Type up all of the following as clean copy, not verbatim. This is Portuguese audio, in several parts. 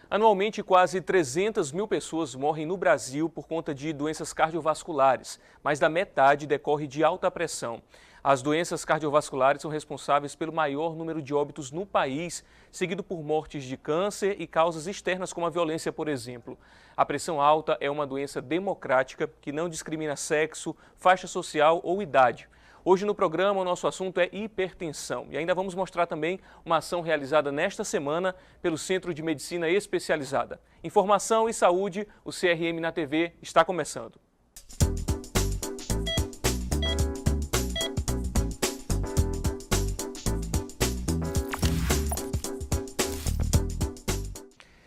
Anualmente, quase 300 mil pessoas morrem no Brasil por conta de doenças cardiovasculares, mais da metade decorre de alta pressão. As doenças cardiovasculares são responsáveis pelo maior número de óbitos no país, seguido por mortes de câncer e causas externas como a violência, por exemplo. A pressão alta é uma doença democrática que não discrimina sexo, faixa social ou idade. Hoje no programa o nosso assunto é hipertensão e ainda vamos mostrar também uma ação realizada nesta semana pelo Centro de Medicina Especializada. Informação e saúde, o CRM na TV está começando.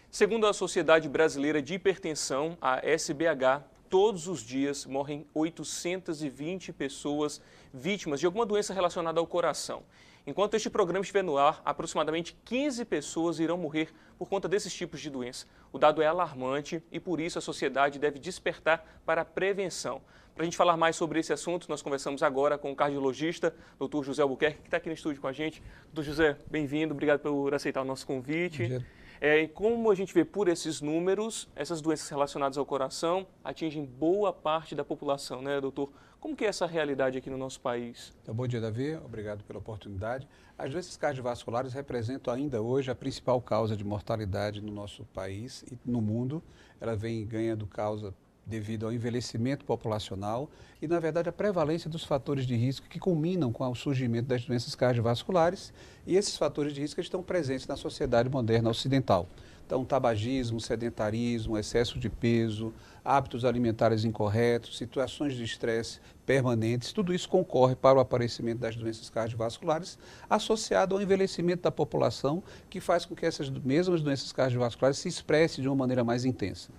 Segundo a Sociedade Brasileira de Hipertensão, a SBH, todos os dias morrem 820 pessoas vítimas de alguma doença relacionada ao coração. Enquanto este programa estiver no ar, aproximadamente 15 pessoas irão morrer por conta desses tipos de doença. O dado é alarmante e por isso a sociedade deve despertar para a prevenção. Para a gente falar mais sobre esse assunto, nós conversamos agora com o cardiologista, Dr. José Albuquerque, que está aqui no estúdio com a gente. Dr. José, bem-vindo, obrigado por aceitar o nosso convite. E como a gente vê por esses números, essas doenças relacionadas ao coração atingem boa parte da população, né, doutor? Como que é essa realidade aqui no nosso país? Então, bom dia, Davi. Obrigado pela oportunidade. As doenças cardiovasculares representam ainda hoje a principal causa de mortalidade no nosso país e no mundo. Ela vem ganhando causa devido ao envelhecimento populacional e, na verdade, a prevalência dos fatores de risco que culminam com o surgimento das doenças cardiovasculares, e esses fatores de risco estão presentes na sociedade moderna ocidental. Então, tabagismo, sedentarismo, excesso de peso, hábitos alimentares incorretos, situações de estresse permanentes, tudo isso concorre para o aparecimento das doenças cardiovasculares, associado ao envelhecimento da população, que faz com que essas mesmas doenças cardiovasculares se expressem de uma maneira mais intensa.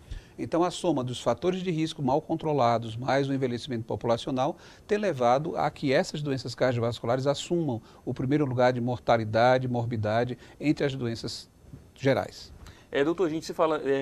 Então, a soma dos fatores de risco mal controlados, mais o envelhecimento populacional, tem levado a que essas doenças cardiovasculares assumam o primeiro lugar de mortalidade e morbidade entre as doenças gerais. Doutor, a gente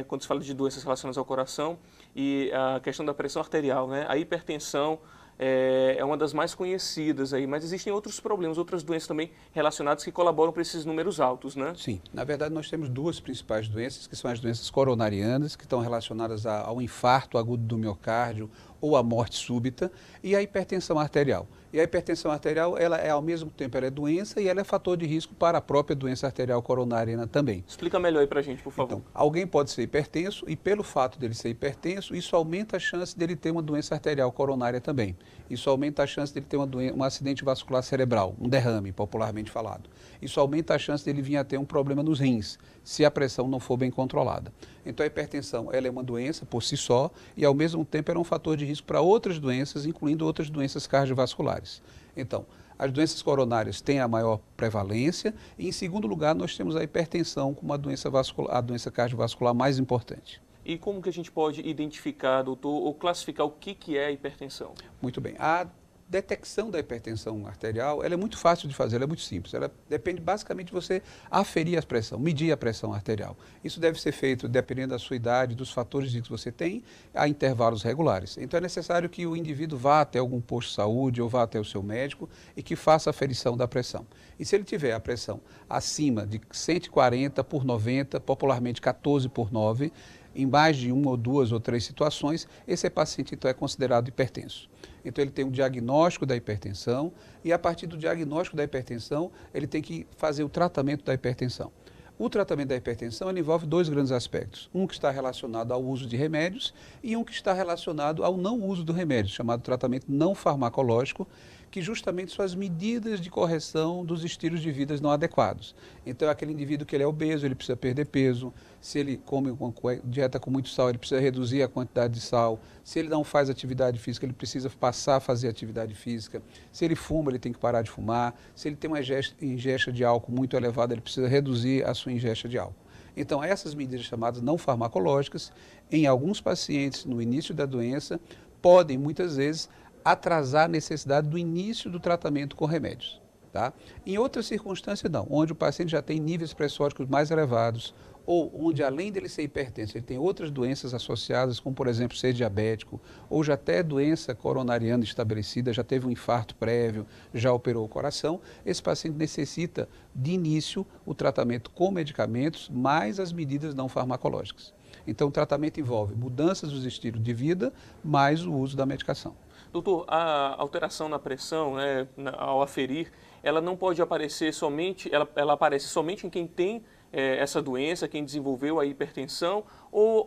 quando se fala de doenças relacionadas ao coração e a questão da pressão arterial, né? A hipertensão é uma das mais conhecidas aí, mas existem outros problemas, outras doenças também relacionadas que colaboram para esses números altos, né? Sim, na verdade nós temos duas principais doenças, que são as doenças coronarianas, que estão relacionadas ao infarto agudo do miocárdio ou à morte súbita, e a hipertensão arterial. E a hipertensão arterial, ela é ao mesmo tempo, ela é doença e ela é fator de risco para a própria doença arterial coronariana também. Explica melhor aí para a gente, por favor. Então, alguém pode ser hipertenso e pelo fato dele ser hipertenso, isso aumenta a chance dele ter uma doença arterial coronária também. Isso aumenta a chance dele ter um acidente vascular cerebral, um derrame, popularmente falado. Isso aumenta a chance dele vir a ter um problema nos rins, se a pressão não for bem controlada. Então, a hipertensão, ela é uma doença por si só e, ao mesmo tempo, ela é um fator de risco para outras doenças, incluindo outras doenças cardiovasculares. Então, as doenças coronárias têm a maior prevalência e, em segundo lugar, nós temos a hipertensão como a doença cardiovascular mais importante. E como que a gente pode identificar, doutor, ou classificar o que é a hipertensão? Muito bem. A detecção da hipertensão arterial, ela é muito fácil de fazer, ela é muito simples. Ela depende basicamente de você aferir a pressão, medir a pressão arterial. Isso deve ser feito dependendo da sua idade, dos fatores de que você tem, a intervalos regulares. Então é necessário que o indivíduo vá até algum posto de saúde ou vá até o seu médico e que faça a aferição da pressão. E se ele tiver a pressão acima de 140 por 90, popularmente 14 por 9, em mais de uma ou duas ou três situações, esse paciente então é considerado hipertenso. Então ele tem um diagnóstico da hipertensão e a partir do diagnóstico da hipertensão, ele tem que fazer o tratamento da hipertensão. O tratamento da hipertensão ele envolve dois grandes aspectos. Um que está relacionado ao uso de remédios e um que está relacionado ao não uso do remédio, chamado tratamento não farmacológico, que justamente são as medidas de correção dos estilos de vida não adequados. Então, aquele indivíduo que ele é obeso, ele precisa perder peso. Se ele come uma dieta com muito sal, ele precisa reduzir a quantidade de sal. Se ele não faz atividade física, ele precisa passar a fazer atividade física. Se ele fuma, ele tem que parar de fumar. Se ele tem uma ingesta de álcool muito elevada, ele precisa reduzir a sua ingesta de álcool. Então, essas medidas chamadas não farmacológicas, em alguns pacientes, no início da doença, podem, muitas vezes, atrasar a necessidade do início do tratamento com remédios. Tá? Em outras circunstâncias, não, onde o paciente já tem níveis pressóricos mais elevados ou onde além dele ser hipertenso, ele tem outras doenças associadas, como por exemplo ser diabético, ou já até doença coronariana estabelecida, já teve um infarto prévio, já operou o coração, esse paciente necessita de início o tratamento com medicamentos, mais as medidas não farmacológicas. Então o tratamento envolve mudanças dos estilos de vida, mais o uso da medicação. Doutor, a alteração na pressão, né, ao aferir, ela não pode aparecer somente, ela aparece somente em quem tem essa doença, quem desenvolveu a hipertensão, ou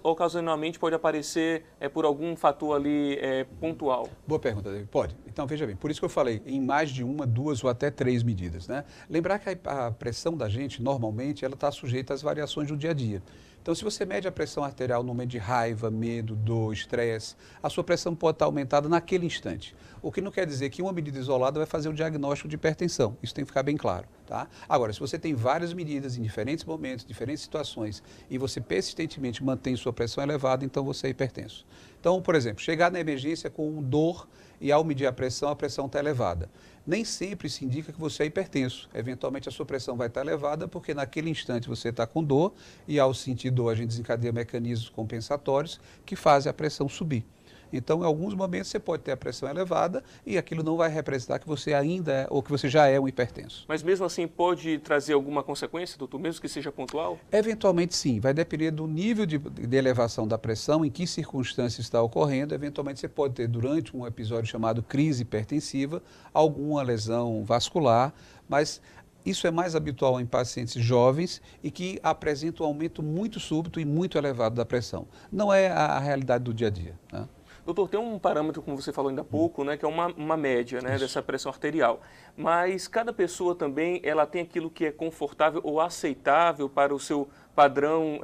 ocasionalmente pode aparecer por algum fator ali pontual? Boa pergunta, David. Pode. Então, veja bem, por isso que eu falei em mais de uma, duas ou até três medidas, né? Lembrar que a pressão da gente, normalmente, ela está sujeita às variações do dia a dia. Então, se você mede a pressão arterial no momento de raiva, medo, dor, estresse, a sua pressão pode estar aumentada naquele instante. O que não quer dizer que uma medida isolada vai fazer o diagnóstico de hipertensão. Isso tem que ficar bem claro, tá? Agora, se você tem várias medidas em diferentes momentos, diferentes situações, e você persistentemente mantém sua pressão elevada, então você é hipertenso. Então, por exemplo, chegar na emergência com dor e ao medir a pressão está elevada. Nem sempre se indica que você é hipertenso. Eventualmente a sua pressão vai estar elevada porque naquele instante você está com dor e ao sentir dor a gente desencadeia mecanismos compensatórios que fazem a pressão subir. Então, em alguns momentos você pode ter a pressão elevada e aquilo não vai representar que você ainda é ou que você já é um hipertenso. Mas mesmo assim pode trazer alguma consequência, doutor, mesmo que seja pontual? Eventualmente sim, vai depender do nível de elevação da pressão, em que circunstâncias está ocorrendo. Eventualmente você pode ter durante um episódio chamado crise hipertensiva, alguma lesão vascular, mas isso é mais habitual em pacientes jovens e que apresentam um aumento muito súbito e muito elevado da pressão. Não é a realidade do dia a dia, né? Doutor, tem um parâmetro, como você falou ainda há pouco, né, que é uma média, né, dessa pressão arterial. Mas cada pessoa também ela tem aquilo que é confortável ou aceitável para o seu padrão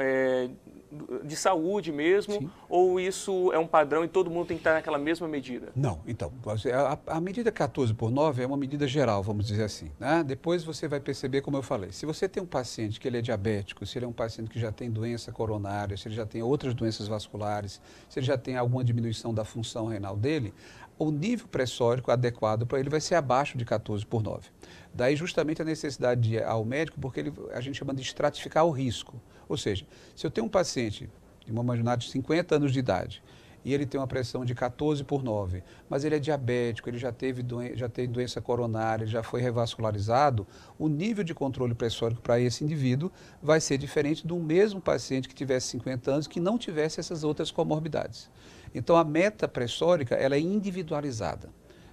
de saúde mesmo, sim, ou isso é um padrão e todo mundo tem que estar naquela mesma medida? Não, então, a medida 14/9 é uma medida geral, vamos dizer assim, né? Depois você vai perceber, como eu falei, se você tem um paciente que ele é diabético, se ele é um paciente que já tem doença coronária, se ele já tem outras doenças vasculares, se ele já tem alguma diminuição da função renal dele, o nível pressórico adequado para ele vai ser abaixo de 14/9. Daí justamente a necessidade de ir ao médico, porque a gente chama de estratificar o risco. Ou seja, se eu tenho um paciente de uma marginal de 50 anos de idade e ele tem uma pressão de 14/9, mas ele é diabético, ele já tem doença coronária, ele já foi revascularizado, o nível de controle pressórico para esse indivíduo vai ser diferente do mesmo paciente que tivesse 50 anos que não tivesse essas outras comorbidades. Então a meta pressórica ela é individualizada.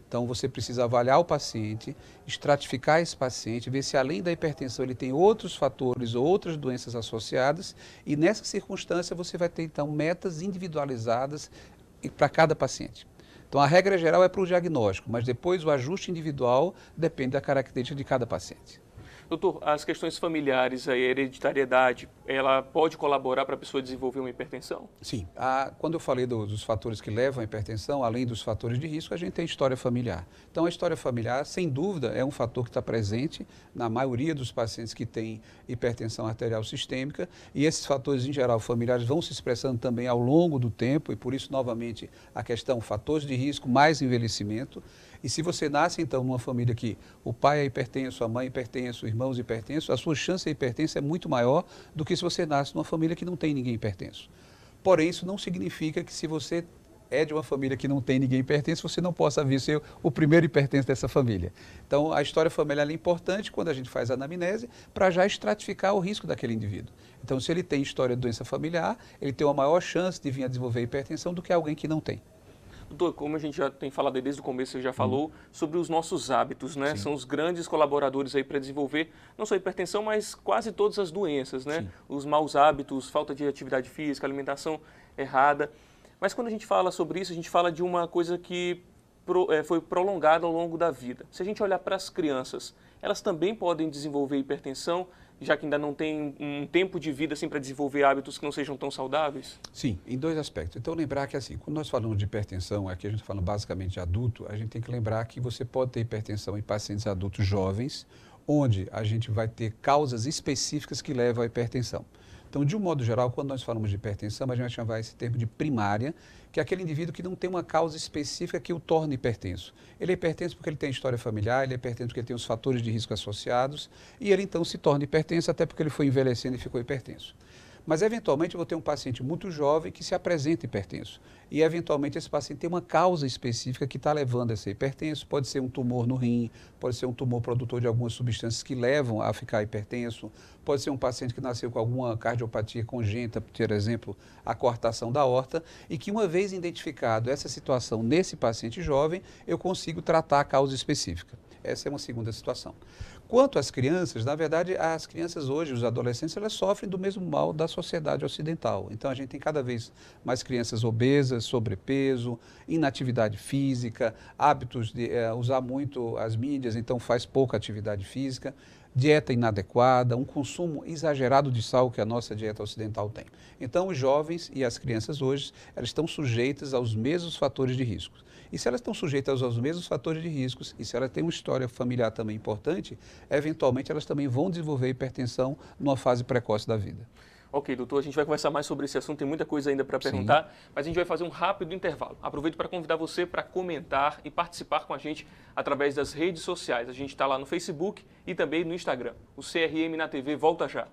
Então, você precisa avaliar o paciente, estratificar esse paciente, ver se além da hipertensão ele tem outros fatores ou outras doenças associadas e nessa circunstância você vai ter, então, metas individualizadas para cada paciente. Então, a regra geral é para o diagnóstico, mas depois o ajuste individual depende da característica de cada paciente. Doutor, as questões familiares, a hereditariedade, ela pode colaborar para a pessoa desenvolver uma hipertensão? Sim. Quando eu falei dos fatores que levam à hipertensão, além dos fatores de risco, a gente tem a história familiar. Então, a história familiar, sem dúvida, é um fator que está presente na maioria dos pacientes que têm hipertensão arterial sistêmica e esses fatores, em geral, familiares vão se expressando também ao longo do tempo e, por isso, novamente, a questão fatores de risco mais envelhecimento. E se você nasce, então, numa família que o pai é hipertenso, a mãe é hipertenso, irmãos hipertensos, a sua chance de hipertensa é muito maior do que se você nasce numa família que não tem ninguém hipertenso. Porém, isso não significa que se você é de uma família que não tem ninguém hipertenso, você não possa vir ser o primeiro hipertenso dessa família. Então, a história familiar é importante quando a gente faz a anamnese para já estratificar o risco daquele indivíduo. Então, se ele tem história de doença familiar, ele tem uma maior chance de vir a desenvolver hipertensão do que alguém que não tem. Doutor, como a gente já tem falado aí desde o começo, você já falou sobre os nossos hábitos, né? Sim. São os grandes colaboradores aí para desenvolver não só a hipertensão, mas quase todas as doenças, né? Sim. Os maus hábitos, falta de atividade física, alimentação errada. Mas quando a gente fala sobre isso, a gente fala de uma coisa que foi prolongada ao longo da vida. Se a gente olhar para as crianças, elas também podem desenvolver hipertensão, já que ainda não tem um tempo de vida assim, para desenvolver hábitos que não sejam tão saudáveis? Sim, em dois aspectos. Então, lembrar que assim, quando nós falamos de hipertensão, aqui a gente fala basicamente de adulto, a gente tem que lembrar que você pode ter hipertensão em pacientes adultos jovens, onde a gente vai ter causas específicas que levam à hipertensão. Então, de um modo geral, quando nós falamos de hipertensão, a gente vai chamar esse termo de primária, que é aquele indivíduo que não tem uma causa específica que o torne hipertenso. Ele é hipertenso porque ele tem história familiar, ele é hipertenso porque ele tem os fatores de risco associados, e ele então se torna hipertenso até porque ele foi envelhecendo e ficou hipertenso. Mas, eventualmente, eu vou ter um paciente muito jovem que se apresenta hipertenso. E, eventualmente, esse paciente tem uma causa específica que está levando a ser hipertenso. Pode ser um tumor no rim, pode ser um tumor produtor de algumas substâncias que levam a ficar hipertenso. Pode ser um paciente que nasceu com alguma cardiopatia congênita, por exemplo, a coartação da aorta, e que, uma vez identificado essa situação nesse paciente jovem, eu consigo tratar a causa específica. Essa é uma segunda situação. Quanto às crianças, na verdade, as crianças hoje, os adolescentes, elas sofrem do mesmo mal da sociedade ocidental. Então, a gente tem cada vez mais crianças obesas, sobrepeso, inatividade física, hábitos de usar muito as mídias, então faz pouca atividade física, dieta inadequada, um consumo exagerado de sal que a nossa dieta ocidental tem. Então, os jovens e as crianças hoje, elas estão sujeitas aos mesmos fatores de risco. E se elas estão sujeitas aos mesmos fatores de riscos, e se elas têm uma história familiar também importante, eventualmente elas também vão desenvolver hipertensão numa fase precoce da vida. Ok, doutor, a gente vai conversar mais sobre esse assunto, tem muita coisa ainda para perguntar, mas a gente vai fazer um rápido intervalo. Aproveito para convidar você para comentar e participar com a gente através das redes sociais. A gente está lá no Facebook e também no Instagram. O CRM na TV volta já.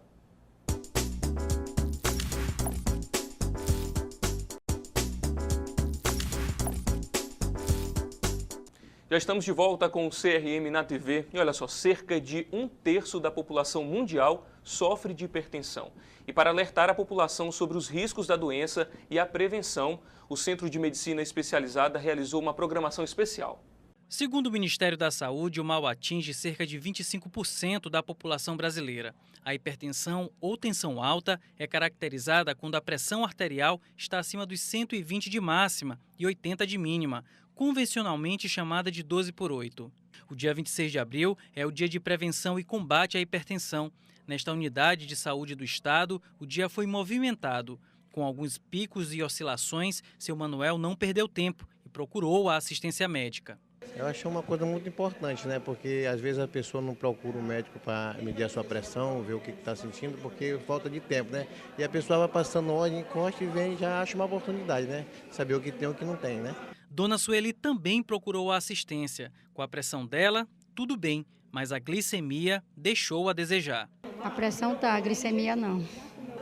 Já estamos de volta com o CRM na TV e olha só, cerca de 1/3 da população mundial sofre de hipertensão. E para alertar a população sobre os riscos da doença e a prevenção, o Centro de Medicina Especializada realizou uma programação especial. Segundo o Ministério da Saúde, o mal atinge cerca de 25% da população brasileira. A hipertensão ou tensão alta é caracterizada quando a pressão arterial está acima dos 120 de máxima e 80 de mínima, convencionalmente chamada de 12/8. O dia 26 de abril é o dia de prevenção e combate à hipertensão. Nesta unidade de saúde do estado, o dia foi movimentado. Com alguns picos e oscilações, seu Manuel não perdeu tempo e procurou a assistência médica. Eu acho uma coisa muito importante, né? Porque às vezes a pessoa não procura um médico para medir a sua pressão, ver o que está sentindo, porque falta de tempo, né? E a pessoa vai passando ordem, encosta e vem e já acha uma oportunidade, né? Saber o que tem e o que não tem, né? Dona Sueli também procurou a assistência. Com a pressão dela, tudo bem, mas a glicemia deixou a desejar. A pressão tá, a glicemia não.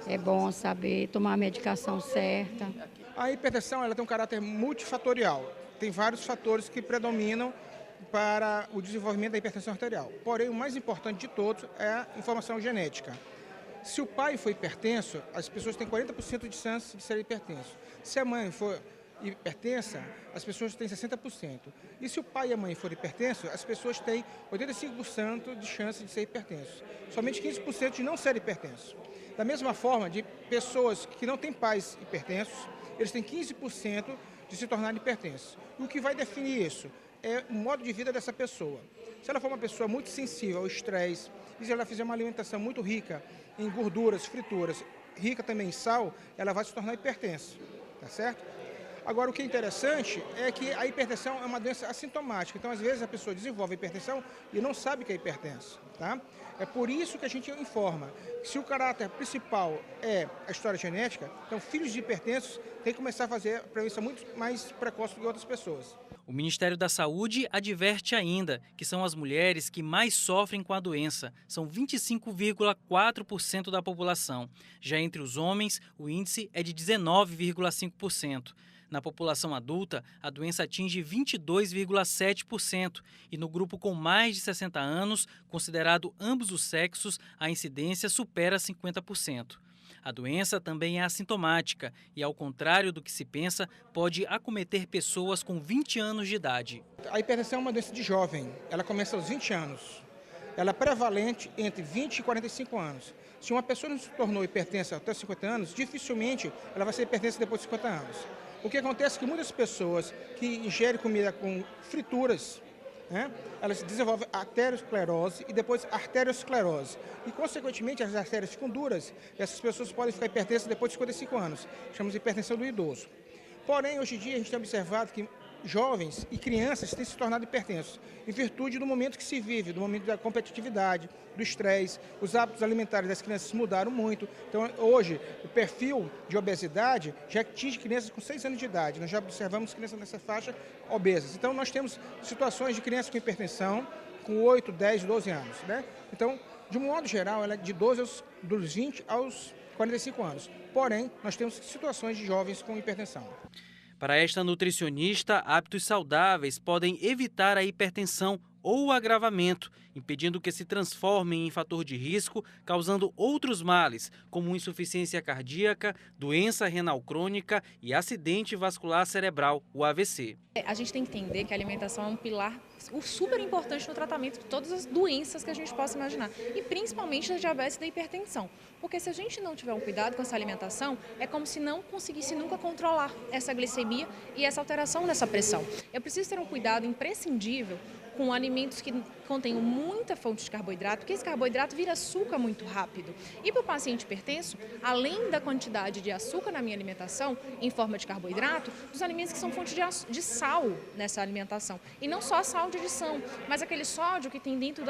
É bom saber tomar a medicação certa. A hipertensão ela tem um caráter multifatorial. Tem vários fatores que predominam para o desenvolvimento da hipertensão arterial. Porém, o mais importante de todos é a informação genética. Se o pai for hipertenso, as pessoas têm 40% de chance de ser hipertenso. Se a mãe for hipertensa, as pessoas têm 60%. E se o pai e a mãe forem hipertensos, as pessoas têm 85% de chance de ser hipertensos. Somente 15% de não ser hipertensos. Da mesma forma, de pessoas que não têm pais hipertensos, eles têm 15% de se tornarem hipertensos. E o que vai definir isso é o modo de vida dessa pessoa. Se ela for uma pessoa muito sensível ao estresse, e se ela fizer uma alimentação muito rica em gorduras, frituras, rica também em sal, ela vai se tornar hipertensa, tá certo? Agora, o que é interessante é que a hipertensão é uma doença assintomática. Então, às vezes, a pessoa desenvolve hipertensão e não sabe que é hipertensa, tá? É por isso que a gente informa que se o caráter principal é a história genética, então filhos de hipertensos têm que começar a fazer a prevenção muito mais precoce do que outras pessoas. O Ministério da Saúde adverte ainda que são as mulheres que mais sofrem com a doença. São 25,4% da população. Já entre os homens, o índice é de 19,5%. Na população adulta, a doença atinge 22,7% e no grupo com mais de 60 anos, considerado ambos os sexos, a incidência supera 50%. A doença também é assintomática e, ao contrário do que se pensa, pode acometer pessoas com 20 anos de idade. A hipertensão é uma doença de jovem, ela começa aos 20 anos. Ela é prevalente entre 20 e 45 anos. Se uma pessoa não se tornou hipertensa até 50 anos, dificilmente ela vai ser hipertensa depois de 50 anos. O que acontece é que muitas pessoas que ingerem comida com frituras, né, elas desenvolvem arteriosclerose e depois arteriosclerose. E, consequentemente, as artérias ficam duras e essas pessoas podem ficar hipertensas depois de 55 anos. Chamamos de hipertensão do idoso. Porém, hoje em dia, a gente tem observado que jovens e crianças têm se tornado hipertensos, em virtude do momento que se vive, do momento da competitividade, do estresse. Os hábitos alimentares das crianças mudaram muito. Então, hoje, o perfil de obesidade já atinge crianças com 6 anos de idade. Nós já observamos crianças nessa faixa obesas. Então, nós temos situações de crianças com hipertensão com 8, 10, 12 anos, né? Então, de um modo geral, ela é de dos 20 aos 45 anos. Porém, nós temos situações de jovens com hipertensão. Para esta nutricionista, hábitos saudáveis podem evitar a hipertensão ou o agravamento, impedindo que se transforme em fator de risco, causando outros males, como insuficiência cardíaca, doença renal crônica e acidente vascular cerebral, o AVC. A gente tem que entender que a alimentação é um pilar super importante no tratamento de todas as doenças que a gente possa imaginar, e principalmente da diabetes e da hipertensão. Porque se a gente não tiver um cuidado com essa alimentação, é como se não conseguisse nunca controlar essa glicemia e essa alteração dessa pressão. Eu preciso ter um cuidado imprescindível com alimentos que contenham muita fonte de carboidrato, porque esse carboidrato vira açúcar muito rápido. E para o paciente hipertenso, além da quantidade de açúcar na minha alimentação, em forma de carboidrato, os alimentos que são fonte de sal nessa alimentação. E não só a sal de adição, mas aquele sódio que tem dentro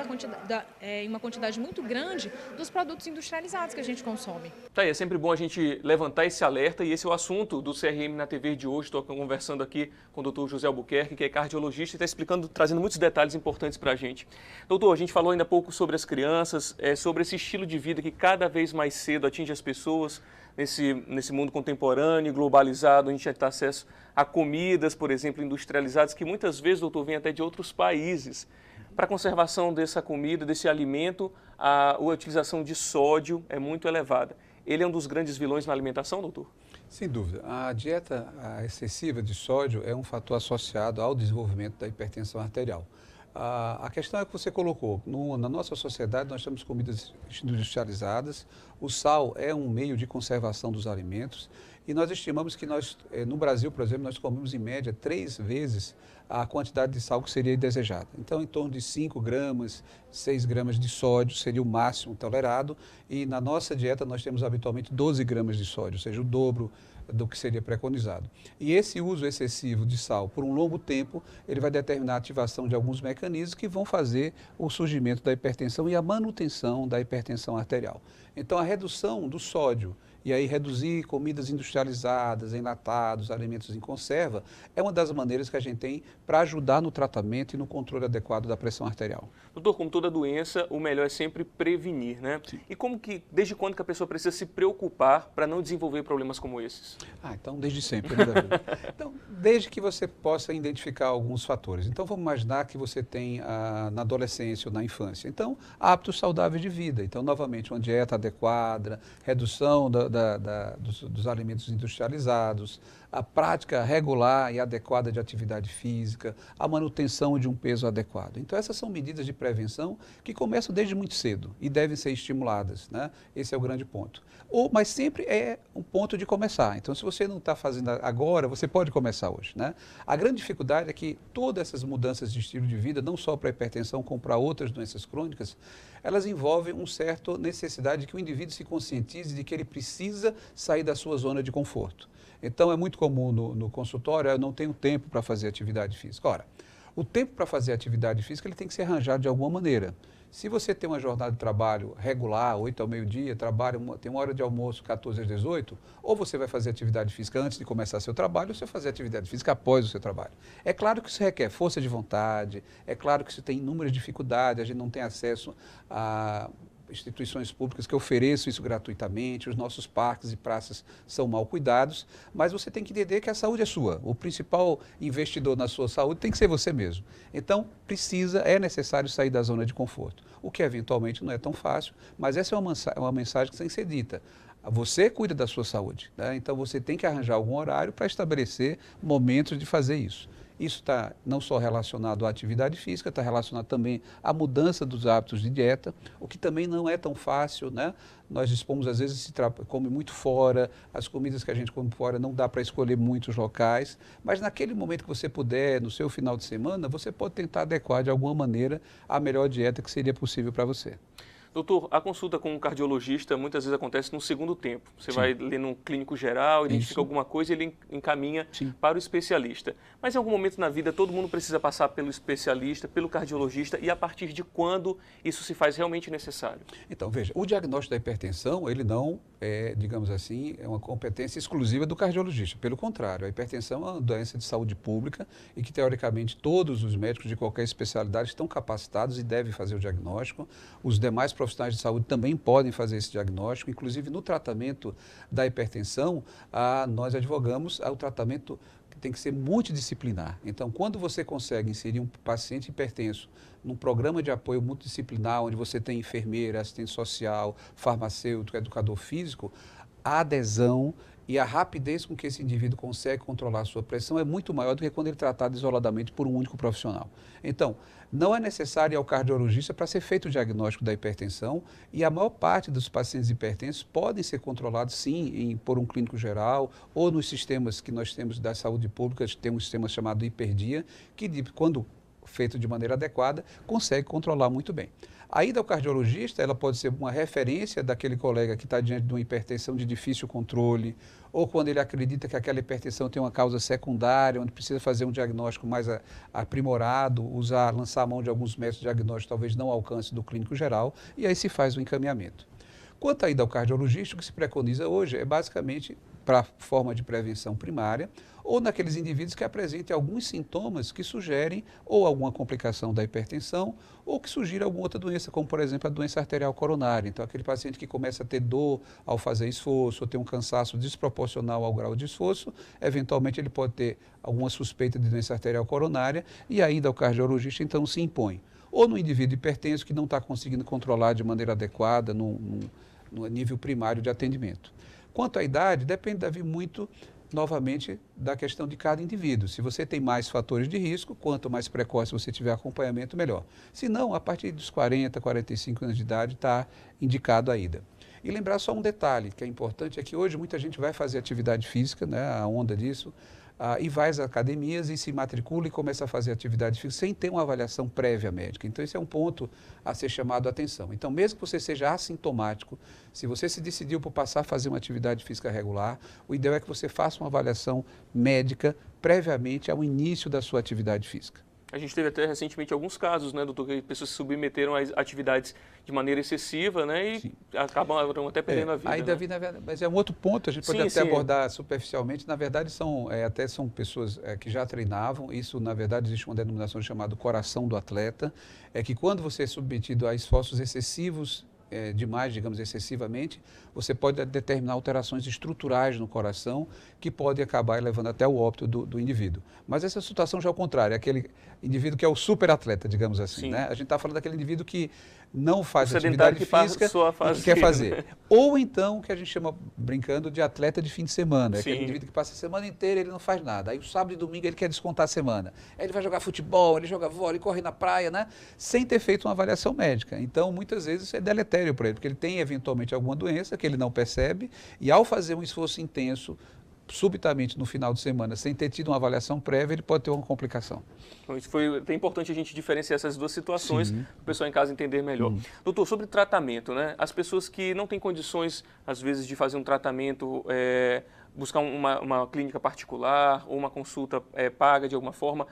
uma quantidade muito grande dos produtos industrializados que a gente consome. Tá aí, é sempre bom a gente levantar esse alerta, e esse é o assunto do CRM na TV de hoje. Estou conversando aqui com o Dr. José Albuquerque, que é cardiologista, e está explicando, trazendo muitos detalhes importantes para a gente. Doutor, a gente falou ainda há pouco sobre as crianças, sobre esse estilo de vida que cada vez mais cedo atinge as pessoas nesse mundo contemporâneo, globalizado. A gente já tem acesso a comidas, por exemplo, industrializadas, que muitas vezes, doutor, vêm até de outros países. Para a conservação dessa comida, desse alimento, a utilização de sódio é muito elevada. Ele é um dos grandes vilões na alimentação, doutor? Sem dúvida. A dieta excessiva de sódio é um fator associado ao desenvolvimento da hipertensão arterial. A questão é que você colocou, na nossa sociedade nós temos comidas industrializadas, o sal é um meio de conservação dos alimentos e nós estimamos que no Brasil, por exemplo, nós comemos em média 3 vezes a quantidade de sal que seria desejada. Então, em torno de 5 gramas, 6 gramas de sódio seria o máximo tolerado e na nossa dieta nós temos habitualmente 12 gramas de sódio, ou seja, o dobro do que seria preconizado. E esse uso excessivo de sal por um longo tempo, ele vai determinar a ativação de alguns mecanismos que vão fazer o surgimento da hipertensão e a manutenção da hipertensão arterial. Então, a redução do sódio e aí reduzir comidas industrializadas, enlatados, alimentos em conserva, é uma das maneiras que a gente tem para ajudar no tratamento e no controle adequado da pressão arterial. Doutor, como toda doença, o melhor é sempre prevenir, né? Sim. E desde quando que a pessoa precisa se preocupar para não desenvolver problemas como esses? Então desde sempre, né, Davi? Então, desde que você possa identificar alguns fatores. Então, vamos imaginar que você tem na adolescência ou na infância. Então, hábitos saudáveis de vida. Então, novamente, uma dieta adequada, redução dos alimentos industrializados, a prática regular e adequada de atividade física, a manutenção de um peso adequado. Então, essas são medidas de prevenção que começam desde muito cedo e devem ser estimuladas, né? Esse é o grande ponto. Mas sempre é um ponto de começar. Então, se você não está fazendo agora, você pode começar hoje, né? A grande dificuldade é que todas essas mudanças de estilo de vida, não só para a hipertensão, como para outras doenças crônicas, elas envolvem uma certa necessidade de que o indivíduo se conscientize de que ele precisa sair da sua zona de conforto. Então, é muito comum no consultório, eu não tenho tempo para fazer atividade física. Ora, o tempo para fazer atividade física ele tem que ser arranjado de alguma maneira. Se você tem uma jornada de trabalho regular, 8 ao meio-dia, tem uma hora de almoço 14 às 18, ou você vai fazer atividade física antes de começar seu trabalho, ou você vai fazer atividade física após o seu trabalho. É claro que isso requer força de vontade, é claro que isso tem inúmeras dificuldades, a gente não tem acesso a instituições públicas que ofereçam isso gratuitamente, os nossos parques e praças são mal cuidados, mas você tem que entender que a saúde é sua. O principal investidor na sua saúde tem que ser você mesmo. Então, é necessário sair da zona de conforto, o que eventualmente não é tão fácil, mas essa é uma mensagem que tem que ser dita. Você cuida da sua saúde, né? Então você tem que arranjar algum horário para estabelecer momentos de fazer isso. Isso está não só relacionado à atividade física, está relacionado também à mudança dos hábitos de dieta, o que também não é tão fácil, né? Nós dispomos, às vezes, come muito fora, as comidas que a gente come fora não dá para escolher muitos locais, mas naquele momento que você puder, no seu final de semana, você pode tentar adequar de alguma maneira a melhor dieta que seria possível para você. Doutor, a consulta com um cardiologista muitas vezes acontece no segundo tempo. Você vai ler num clínico geral, identifica alguma coisa e ele encaminha para o especialista. Mas em algum momento na vida todo mundo precisa passar pelo especialista, pelo cardiologista, e a partir de quando isso se faz realmente necessário? Então, veja, o diagnóstico da hipertensão, ele não é, digamos assim, é uma competência exclusiva do cardiologista. Pelo contrário, a hipertensão é uma doença de saúde pública e que, teoricamente, todos os médicos de qualquer especialidade estão capacitados e devem fazer o diagnóstico. Os demais profissionais de saúde também podem fazer esse diagnóstico. Inclusive, no tratamento da hipertensão, nós advogamos o tratamento que tem que ser multidisciplinar. Então, quando você consegue inserir um paciente hipertenso num programa de apoio multidisciplinar, onde você tem enfermeira, assistente social, farmacêutico, educador físico, a adesão e a rapidez com que esse indivíduo consegue controlar a sua pressão é muito maior do que quando ele é tratado isoladamente por um único profissional. Então, não é necessário ir ao cardiologista para ser feito o diagnóstico da hipertensão e a maior parte dos pacientes hipertensos podem ser controlados, sim, por um clínico geral ou nos sistemas que nós temos da saúde pública, tem um sistema chamado Hiperdia, que, quando feito de maneira adequada, consegue controlar muito bem. A ida ao cardiologista, ela pode ser uma referência daquele colega que está diante de uma hipertensão de difícil controle, ou quando ele acredita que aquela hipertensão tem uma causa secundária, onde precisa fazer um diagnóstico mais aprimorado, lançar a mão de alguns métodos diagnósticos, talvez não alcance do clínico geral, e aí se faz o encaminhamento. Quanto à ida ao cardiologista, o que se preconiza hoje é basicamente para forma de prevenção primária, ou naqueles indivíduos que apresentem alguns sintomas que sugerem ou alguma complicação da hipertensão, ou que sugira alguma outra doença, como por exemplo a doença arterial coronária. Então, aquele paciente que começa a ter dor ao fazer esforço, ou ter um cansaço desproporcional ao grau de esforço, eventualmente ele pode ter alguma suspeita de doença arterial coronária, e a ida ao cardiologista então se impõe. Ou no indivíduo hipertenso que não está conseguindo controlar de maneira adequada no nível primário de atendimento. Quanto à idade, depende muito, novamente, da questão de cada indivíduo. Se você tem mais fatores de risco, quanto mais precoce você tiver acompanhamento, melhor. Se não, a partir dos 40, 45 anos de idade, está indicado a ida. E lembrar só um detalhe que é importante, é que hoje muita gente vai fazer atividade física, né, a onda disso, e vai às academias e se matricula e começa a fazer atividade física sem ter uma avaliação prévia médica. Então, esse é um ponto a ser chamado a atenção. Então, mesmo que você seja assintomático, se você se decidiu por passar a fazer uma atividade física regular, o ideal é que você faça uma avaliação médica previamente ao início da sua atividade física. A gente teve até recentemente alguns casos, né, doutor, que pessoas se submeteram a atividades de maneira excessiva, né, e acabam até perdendo a vida. Aí, Davi, na verdade, mas é um outro ponto, a gente pode até abordar superficialmente. Na verdade, são pessoas que já treinavam. Isso, na verdade, existe uma denominação chamada coração do atleta. É que quando você é submetido a esforços excessivos, demais, digamos, excessivamente, você pode determinar alterações estruturais no coração que podem acabar levando até o óbito do indivíduo. Mas essa situação já é o contrário, é aquele indivíduo que é o superatleta, digamos assim, né? A gente está falando daquele indivíduo que não faz atividade física e que quer fazer. Ou então, o que a gente chama, brincando, de atleta de fim de semana. É aquele indivíduo que passa a semana inteira e ele não faz nada. Aí o sábado e domingo ele quer descontar a semana. Aí ele vai jogar futebol, ele joga vôlei, corre na praia, né? Sem ter feito uma avaliação médica. Então, muitas vezes, isso é deletério para ele, porque ele tem eventualmente alguma doença que ele não percebe e ao fazer um esforço intenso, subitamente no final de semana, sem ter tido uma avaliação prévia, ele pode ter uma complicação. Então, isso foi até importante a gente diferenciar essas duas situações, para o pessoal em casa entender melhor. Doutor, sobre tratamento, né? As pessoas que não têm condições, às vezes, de fazer um tratamento, buscar uma clínica particular ou uma consulta paga de alguma forma,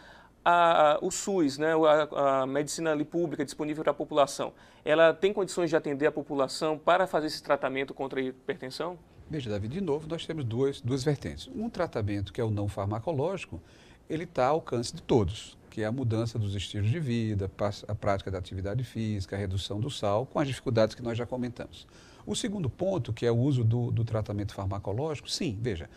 o SUS, né, a medicina ali pública disponível para a população, ela tem condições de atender a população para fazer esse tratamento contra a hipertensão? Veja, Davi, de novo, nós temos duas vertentes. Um tratamento que é o não farmacológico, ele está ao alcance de todos, que é a mudança dos estilos de vida, a prática da atividade física, a redução do sal, com as dificuldades que nós já comentamos. O segundo ponto, que é o uso do tratamento farmacológico, sim, veja,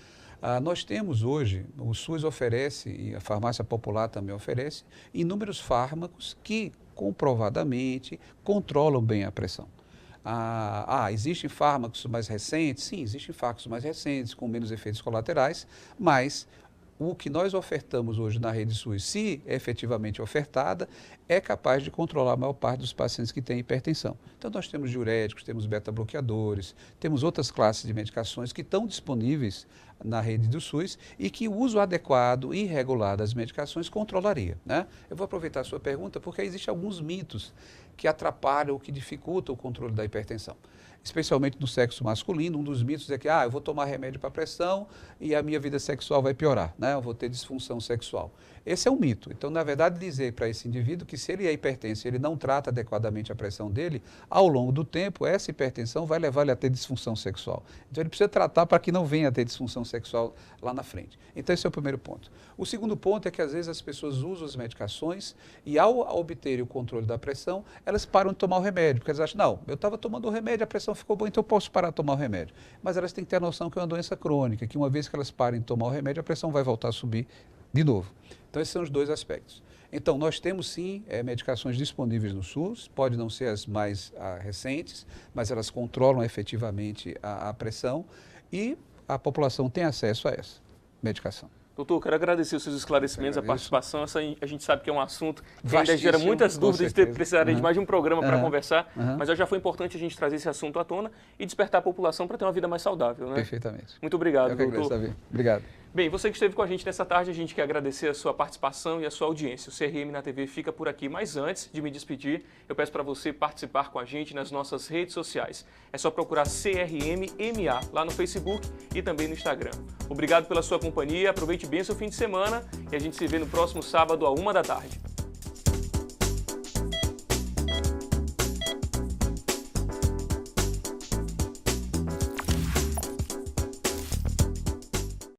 nós temos hoje, o SUS oferece, e a farmácia popular também oferece, inúmeros fármacos que comprovadamente controlam bem a pressão. Existem fármacos mais recentes? Sim, existem fármacos mais recentes, com menos efeitos colaterais, mas o que nós ofertamos hoje na rede SUS, se efetivamente ofertada, é capaz de controlar a maior parte dos pacientes que têm hipertensão. Então, nós temos diuréticos, temos beta-bloqueadores, temos outras classes de medicações que estão disponíveis na rede do SUS e que o uso adequado e regular das medicações controlaria, né? Eu vou aproveitar a sua pergunta porque existem alguns mitos que atrapalham ou que dificultam o controle da hipertensão. Especialmente no sexo masculino, um dos mitos é que eu vou tomar remédio para pressão e a minha vida sexual vai piorar, né? Eu vou ter disfunção sexual. Esse é um mito. Então, na verdade, dizer para esse indivíduo que se ele é hipertenso e ele não trata adequadamente a pressão dele, ao longo do tempo, essa hipertensão vai levar ele a ter disfunção sexual. Então, ele precisa tratar para que não venha a ter disfunção sexual lá na frente. Então, esse é o primeiro ponto. O segundo ponto é que, às vezes, as pessoas usam as medicações e, ao obterem o controle da pressão, elas param de tomar o remédio, porque elas acham, não, eu estava tomando o remédio, a pressão ficou boa, então eu posso parar de tomar o remédio. Mas elas têm que ter a noção que é uma doença crônica, que uma vez que elas parem de tomar o remédio, a pressão vai voltar a subir de novo. Então, esses são os dois aspectos. Então, nós temos sim medicações disponíveis no SUS, pode não ser as mais recentes, mas elas controlam efetivamente a pressão e a população tem acesso a essa medicação. Doutor, quero agradecer os seus esclarecimentos, a participação. A gente sabe que é um assunto que ainda Vastíssimo, gera muitas dúvidas, precisaria de mais de um programa para conversar, mas já foi importante a gente trazer esse assunto à tona e despertar a população para ter uma vida mais saudável, né? Perfeitamente. Muito obrigado, Eu que doutor. agradeço, Davi. Obrigado. Bem, você que esteve com a gente nessa tarde, a gente quer agradecer a sua participação e a sua audiência. O CRM na TV fica por aqui, mas antes de me despedir, eu peço para você participar com a gente nas nossas redes sociais. É só procurar CRM-MA lá no Facebook e também no Instagram. Obrigado pela sua companhia, aproveite bem seu fim de semana e a gente se vê no próximo sábado, à 1h da tarde.